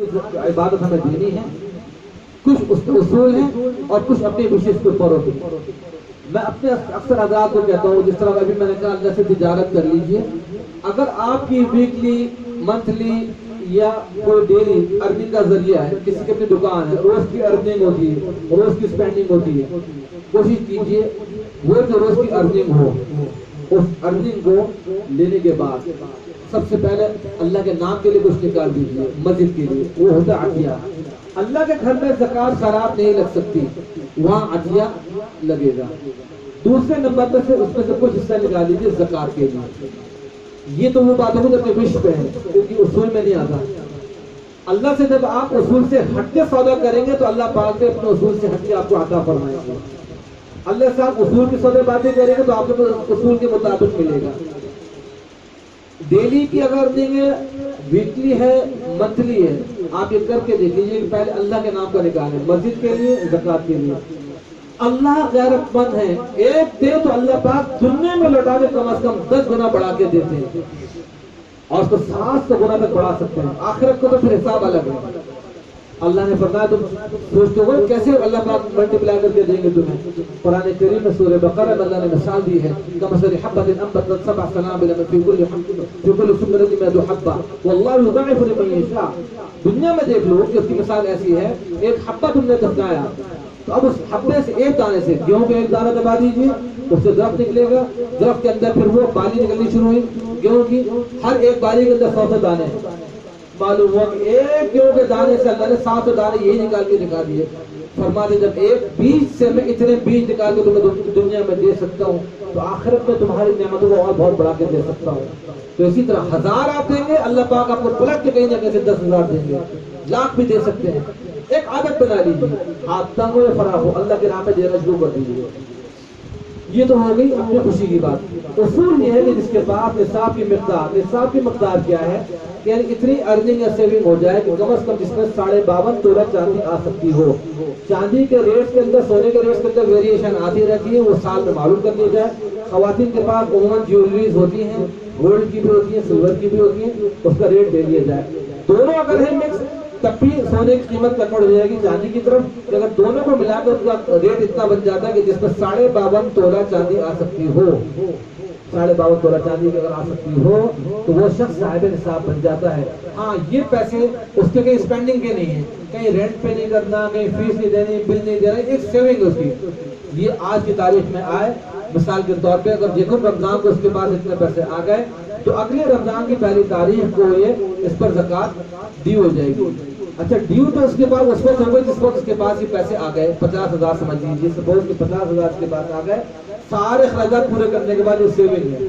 عبادت ہمیں دینی ہے، کچھ اس کے اصول ہیں اور کچھ اپنی وشیز کے اوپر ہوتی ہیں۔ میں اپنے اکثر حضرات کو کہتا ہوں، جس طرح ابھی میں نے کہا اللہ سے تجارت کر لیجئے، اگر آپ کی ویکلی، منتھلی یا کوئی ڈیلی ارننگ کا ذریعہ ہے، کسی کی اپنی دکان ہے، روز کی ارننگ ہوتی ہے، روز کی اسپینڈنگ ہوتی ہے، کوشش کیجئے وہ جو روز کی ارننگ ہو، اس ارننگ کو لینے کے بعد سب سے پہلے اللہ کے نام کے لیے کچھ نکال دیجیے، مسجد کے لیے، وہ ہوتا ہے عطیہ۔ اللہ کے گھر میں زکوٰۃ خراب نہیں لگ سکتی، وہاں عطیہ لگے گا۔ دوسرے نمبر پر سے اس میں سے کچھ حصہ نکال دیجیے زکوٰۃ کے لیے۔ یہ تو وہ بات ہوگی اپنے وش پہ ہے، کیونکہ اصول میں نہیں آتا۔ اللہ سے جب آپ اصول سے ہٹ کے سودا کریں گے تو اللہ پاک سے اپنے اصول سے ہٹ کے آپ کو عطا فرمائیں گے۔ اللہ سے آپ اصول کی سودے باتیں کریں گے تو آپ کو اصول کے مطابق ملے گا۔ ڈیلی کی اگر ارننگ ہے، ویکلی ہے، منتھلی ہے، آپ یہ کر کے دیکھ لیجیے کہ پہلے اللہ کے نام کا نکالیں، مسجد کے لیے، زکوٰۃ کے لیے۔ اللہ غیرت مند ہے، ایک دے تو اللہ پاک دنیا میں لوٹا کے کم از کم 10 گنا بڑھا کے دیتے ہیں، اور اس کو 700 گنا تک بڑھا سکتے ہیں۔ آخرت کو تو پھر حساب الگ ہے۔ اللہ نے فرمایا تم سوچتے ہو کیسے اللہ پاک ملٹیپلائی کر کے دیں گے تمہیں۔ قرآن کریم میں سورہ بقرہ میں اللہ نے مثال دی ہے، کمثل حبۃ انبتت سبع سنابل فی کل سنبلۃ مئۃ حبۃ واللہ یضاعف لمن یشاء۔ دنیا میں دیکھ لو کہ اس کی مثال ایسی ہے، ایک حبہ تم نے دفنایا، تو اب اس حبے سے، ایک دانے سے، گیہوں کا ایک دانہ دبا دیجیے، اس سے درخت نکلے گا، درخت کے اندر پھر وہ بالی نکلنی شروع ہوئی گیہوں کی، ہر ایک بالی کے اندر 100 دانے۔ معلوم ہوا کہ ایک گیہوں کے دانے سے اللہ نے 700 دانے یہی نکال کے دکھا دیے۔ فرماتے جب ایک بیج سے میں اتنے بیج نکال کے تمہیں دنیا میں دے سکتا ہوں تو آخرت میں تمہاری نعمتوں کو اور بہت بڑھا کے دے سکتا ہوں۔ تو اسی طرح 1000 آپ دیں گے، اللہ پاک آپ کو پلٹ کے کہیں نہ کہیں سے 10,000 دیں گے، لاکھ بھی دے سکتے ہیں۔ ایک عادت بنا لیجیے، آپ تنگ ہو یا فراغ ہو، اللہ کے راہ میں دینا شروع کر دیجیے۔ یہ تو ہو گئی اپنی خوشی کی بات۔ اصول یہ ہے کہ جس کے پاس نصاب کی مقدار کیا ہے، یعنی اتنی ارننگ یا سیونگ ہو جائے کہ کم از کم جس میں 52.5 تولہ چاندی آ سکتی ہو۔ چاندی کے ریٹ کے اندر، سونے کے ریٹ کے اندر ویریشن آتی رہتی ہے، وہ سال میں معلوم کر لیا جائے۔ خواتین کے پاس عموماً جیولریز ہوتی ہیں، گولڈ کی بھی ہوتی ہیں، سلور کی بھی ہوتی ہیں، اس کا ریٹ دے دیا جائے۔ دونوں اگر ہیں مکس تب بھی سونے کی قیمت کنورٹ ہو جائے گی چاندی کی طرف، کہ اگر دونوں کو ملا کر اس کا ریٹ اتنا بن جاتا ہے کہ جس میں 52.5 تولہ چاندی آ سکتی ہو، 52.5 تولہ چاندی اگر آ سکتی ہو تو وہ شخص صاحب نصاب بن جاتا ہے۔ ہاں یہ پیسے اس کے کہیں اسپینڈنگ کے نہیں ہیں، کہیں رینٹ پہ نہیں کرنا، کہیں فیس نہیں دینی، بل نہیں دینا، ایک سیونگ اس کی۔ یہ آج کی تاریخ میں آئے، مثال کے طور پہ اگر دیکھو رمضان کو اس کے پاس اتنے پیسے آ گئے تو اگلے رمضان کی پہلی تاریخ کو یہ اس پر زکوٰۃ ڈیو ہو جائے گی۔ اچھا ڈیو تو اس کے بعد اس وقت ہو گئی جس وقت اس کے پاس یہ پیسے آ گئے، 50,000 سمجھ لیجیے، سپوز کہ 50,000 اس کے پاس آ گئے، سارے اخراجات پورے کرنے کے بعد یہ سیونگ ہے،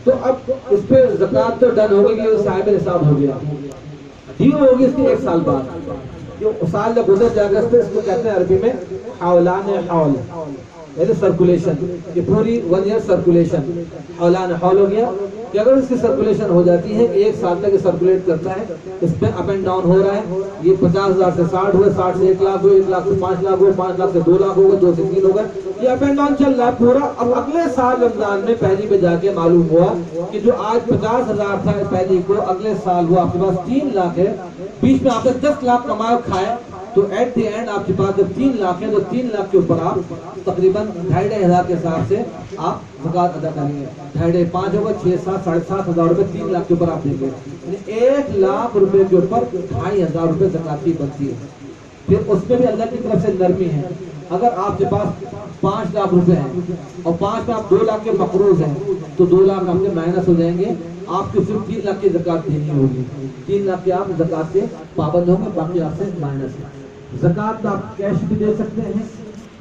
تو اب اس پہ زکوٰۃ تو ڈن ہو گئی کہ صاحب نصاب ہو گیا۔ ڈیو ہوگی اس کے 1 سال بعد، جو سال جب گزر جائے گا اس کو کہتے ہیں عربی میں حولان حول، یعنی سرکولیشن، یہ پوری 1 ایئر سرکولیشن، حولان حول ہو گیا کہ اگر اس کی سرکولیشن ہو جاتی ہے، 1 سال تک یہ سرکولیٹ کرتا ہے، اس پہ اپ اینڈ ڈاؤن ہو رہا ہے، یہ 50,000 سے 60 ہوئے، 60 سے 1 لاکھ ہوئے، 1 لاکھ سے 5 لاکھ ہوئے، 5 لاکھ سے 2 لاکھ ہو گئے، 2 سے 3 ہو گئے، یہ اپ اینڈ ڈاؤن چل رہا ہے پورا۔ اب اگلے سال رمضان میں پہلی پہ جا کے معلوم ہوا کہ جو آج 50,000 تھا پہلی کو، اگلے سال وہ آپ کے پاس 3 لاکھ ہے، بیچ میں آپ نے 10 لاکھ کمائے کھائے، تو ایٹ دی اینڈ آپ کے پاس جب 3 لاکھ ہے تو 3 لاکھ کے اوپر آپ تقریباً 2,500 کے حساب سے آپ زکوٰۃ ادا کریں گے۔ 2,500 5 ہوگا 6 7 7,500 روپے، 3 لاکھ کے اوپر آپ دیں گے، یعنی 1 لاکھ روپے کے اوپر 2,500 روپے زکوٰۃ کی بنتی ہے۔ پھر اس میں بھی اللہ کی طرف سے نرمی ہے، اگر آپ کے پاس 5 لاکھ روپے ہیں اور 5 میں آپ 2 لاکھ کے مقروض ہیں تو 2 لاکھ آپ کے مائنس ہو جائیں گے، آپ کو صرف 3 لاکھ کی زکوٰۃ دینی ہوگی، 3 لاکھ کے آپ زکوٰۃ کے پابند ہوں گے، باقی آپ سے مائنس ہے۔ زکوٰۃ آپ کیش بھی دے سکتے ہیں،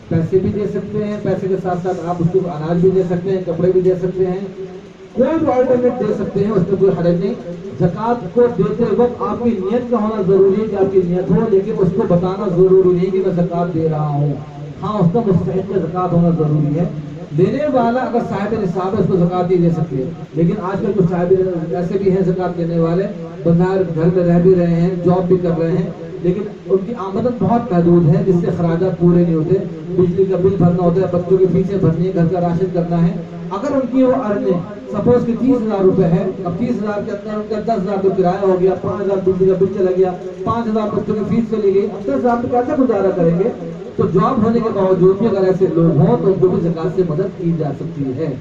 پیسے بھی دے سکتے ہیں، پیسے کے ساتھ ساتھ آپ اس کو اناج بھی دے سکتے ہیں، کپڑے بھی دے سکتے ہیں، کوئی بھی آلٹرنیٹ دے سکتے ہیں، اس میں کوئی حرج نہیں۔ زکوٰۃ کو دیتے وقت آپ کی نیت کا ہونا ضروری ہے کہ آپ کی نیت ہو، لیکن اس کو بتانا ضروری نہیں کہ میں زکوٰۃ دے رہا ہوں۔ ہاں اس کا مستحق زکوٰۃ ہونا ضروری ہے۔ دینے والا اگر صاحب نصاب ہے اس کو زکوٰۃ نہیں دے سکتے، لیکن آج کل کچھ صاحب ایسے بھی ہیں زکوٰۃ دینے والے، بظاہر گھر میں رہ بھی رہے ہیں، جاب بھی کر رہے ہیں، لیکن ان کی آمدن بہت محدود ہے جس سے اخراجات پورے نہیں ہوتے. بجلی کا بل بھرنا ہوتا ہے, بچوں کی فیسیں بھرنی ہے, گھر کا راشن کرنا ہے. اگر ان کی وہ ارننگ سپوز کہ 30,000 روپے ہے, اب 30,000 کے اندر ان کا 10,000 تو کرایہ ہو گیا, 5,000 بجلی کا بل چلا گیا, 5,000 بچوں کی فیس چلی گئی, اب 10,000 تو کیسے گزارا کریں گے؟ تو جاب ہونے کے باوجود بھی اگر ایسے لوگ ہوں تو ان کو بھی زکات سے مدد کی جا سکتی ہے,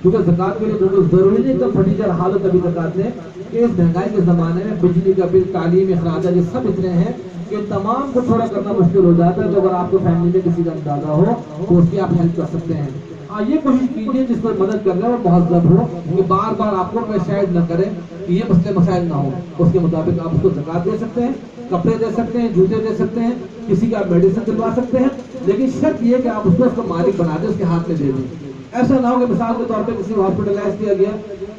کیونکہ زکات کے لیے بالکل ضروری نہیں کہ پھٹیچر حالت ابھی زکات دیں. کہ اس مہنگائی کے زمانے میں بجلی کا بل, تعلیم, اخراجات یہ سب اتنے ہیں کہ تمام کو تھوڑا کرنا مشکل ہو جاتا ہے. تو اگر آپ کو فیملی میں کسی کا اندازہ ہو تو اس کی آپ ہیلپ کر سکتے ہیں. ہاں یہ کوشش کیجیے جس پر مدد کر رہے ہیں وہ مہذب ہو, کہ بار بار آپ کو شاید نہ کریں کہ یہ مسئلے مسائل نہ ہو. اس کے مطابق آپ اس کو زکات دے سکتے ہیں, کپڑے دے سکتے ہیں, جوتے دے سکتے ہیں, کسی کا میڈیسن دلوا سکتے ہیں, لیکن شرط یہ کہ آپ اس کو مالک بنا دیں, اس کے ہاتھ میں دے دیں. ایسا نہ ہو کہ مثال کے طور پہ کسی کو ہاسپٹلائز کیا گیا,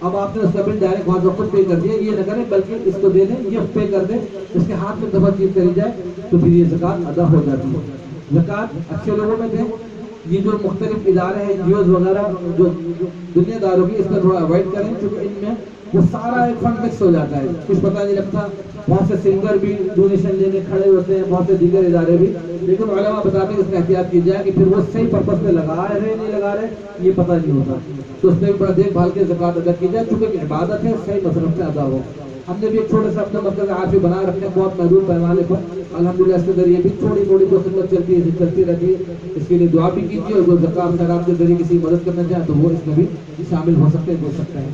اب آپ نے اس کا بل ڈائریکٹ وہاں وقت پے کر دیا, یہ نہ کریں بلکہ اس کو دے دیں, یہ پے کر دیں, اس کے ہاتھ میں دفعہ چیز کری جائے تو پھر یہ زکات ادا ہو جاتی ہے. زکات اچھے لوگوں میں دیں. یہ جو مختلف ادارے ہیں NGOs وغیرہ جو دنیا داروں کی, اس کا تھوڑا اوائڈ کریں, کیونکہ ان میں وہ سارا ایک فنڈ مکس ہو جاتا ہے, کچھ پتہ نہیں لگتا. بہت سے سنگر بھی ڈونیشن لینے کھڑے ہوتے ہیں, بہت سے دیگر ادارے بھی, لیکن علماء بتاتے ہیں اس میں احتیاط کی جائے کہ پھر وہ صحیح پرپز پہ لگا رہے نہیں لگا رہے یہ پتہ نہیں ہوتا. تو اس میں بھی بڑا دیکھ بھال کے زکات ادا کی جائے, چونکہ عبادت ہے, صحیح مصرف میں ادا ہو. ہم نے بھی ایک چھوٹے سے اپنے مرکز عارفی بنا رکھے ہیں, بہت محدود پیمانے پر. الحمدللہ اس کے ذریعے بھی تھوڑی تھوڑی جو خدمت چلتی رہتی ہے. اس کے لیے دعا بھی کیجیے, اور جو زکات خیرات کے ذریعے کسی مدد کرنا چاہے تو وہ اس میں بھی شامل ہو سکتے ہیں, دے سکتے ہیں.